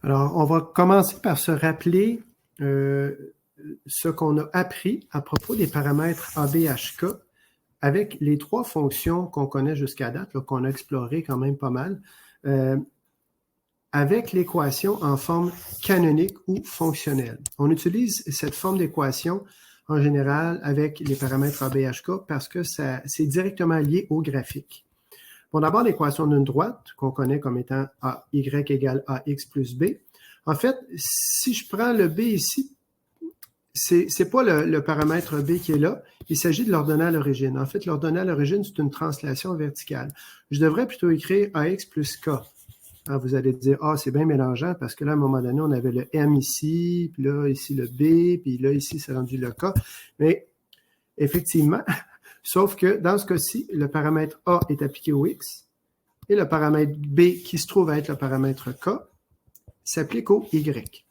Alors, on va commencer par se rappeler ce qu'on a appris à propos des paramètres ABHK avec les trois fonctions qu'on connaît jusqu'à date, qu'on a explorées quand même pas mal, avec l'équation en forme canonique ou fonctionnelle. On utilise cette forme d'équation en général avec les paramètres ABHK parce que c'est directement lié au graphique. Bon, d'abord, l'équation d'une droite, qu'on connaît comme étant AY égale AX plus B. En fait, si je prends le B ici, c'est pas le paramètre B qui est là, il s'agit de l'ordonnée à l'origine. En fait, l'ordonnée à l'origine, c'est une translation verticale. Je devrais plutôt écrire AX plus K. Alors, vous allez dire, c'est bien mélangeant parce que là, à un moment donné, on avait le M ici, puis là, ici le B, puis là, ici, c'est rendu le K. Mais effectivement, sauf que dans ce cas-ci, le paramètre A est appliqué au X et le paramètre B, qui se trouve à être le paramètre K, s'applique au Y.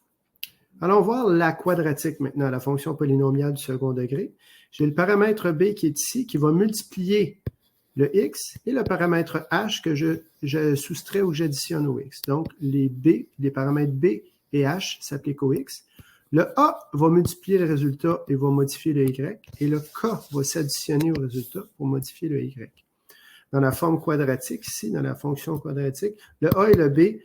Allons voir la quadratique maintenant, la fonction polynomiale du second degré. J'ai le paramètre B qui est ici, qui va multiplier le X et le paramètre H que je soustrais ou que j'additionne au X. Donc, les paramètres B et H s'appliquent au X. Le A va multiplier le résultat et va modifier le Y, et le K va s'additionner au résultat pour modifier le Y. Dans la forme quadratique, ici, dans la fonction quadratique, le A et le B,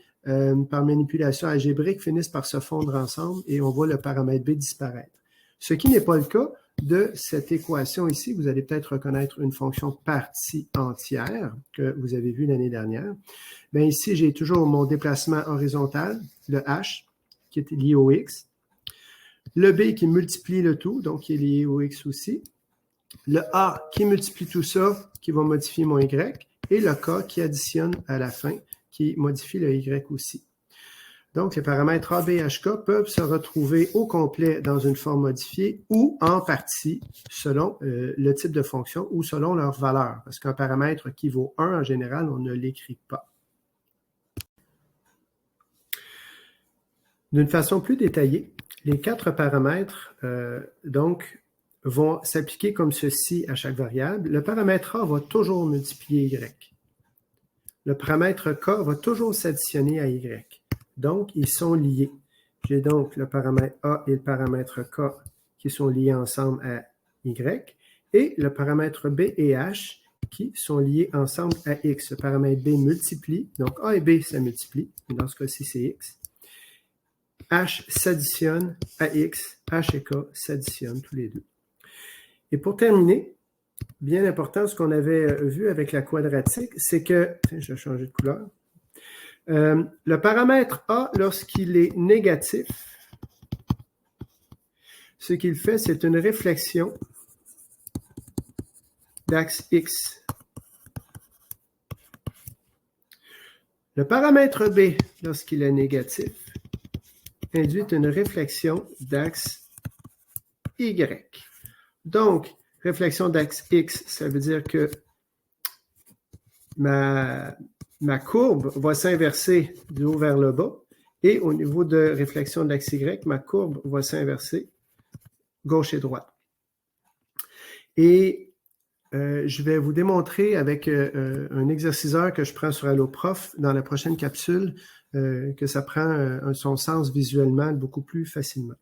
par manipulation algébrique, finissent par se fondre ensemble et on voit le paramètre B disparaître. Ce qui n'est pas le cas de cette équation ici. Vous allez peut-être reconnaître une fonction partie entière que vous avez vue l'année dernière. Bien, ici, j'ai toujours mon déplacement horizontal, le H, qui est lié au X. Le B qui multiplie le tout, donc qui est lié au X aussi. Le A qui multiplie tout ça, qui va modifier mon Y. Et le K qui additionne à la fin, qui modifie le Y aussi. Donc, les paramètres ABHK peuvent se retrouver au complet dans une forme modifiée ou en partie selon le type de fonction ou selon leur valeur. Parce qu'un paramètre qui vaut 1, en général, on ne l'écrit pas. D'une façon plus détaillée, les 4 paramètres, vont s'appliquer comme ceci à chaque variable. Le paramètre A va toujours multiplier Y. Le paramètre K va toujours s'additionner à Y. Donc, ils sont liés. J'ai donc le paramètre A et le paramètre K qui sont liés ensemble à Y, et le paramètre B et H qui sont liés ensemble à X. Le paramètre B multiplie, donc A et B, ça multiplie, dans ce cas-ci, c'est X. H s'additionne à X, H et K s'additionnent tous les deux. Et pour terminer, bien important, ce qu'on avait vu avec la quadratique, c'est que, je vais changer de couleur, le paramètre A, lorsqu'il est négatif, ce qu'il fait, c'est une réflexion d'axe X. Le paramètre B, lorsqu'il est négatif, induit une réflexion d'axe Y. Donc, réflexion d'axe X, ça veut dire que ma courbe va s'inverser du haut vers le bas, et au niveau de réflexion de l'axe Y, ma courbe va s'inverser gauche et droite. Et je vais vous démontrer avec un exerciceur que je prends sur Alloprof dans la prochaine capsule que ça prend son sens visuellement beaucoup plus facilement.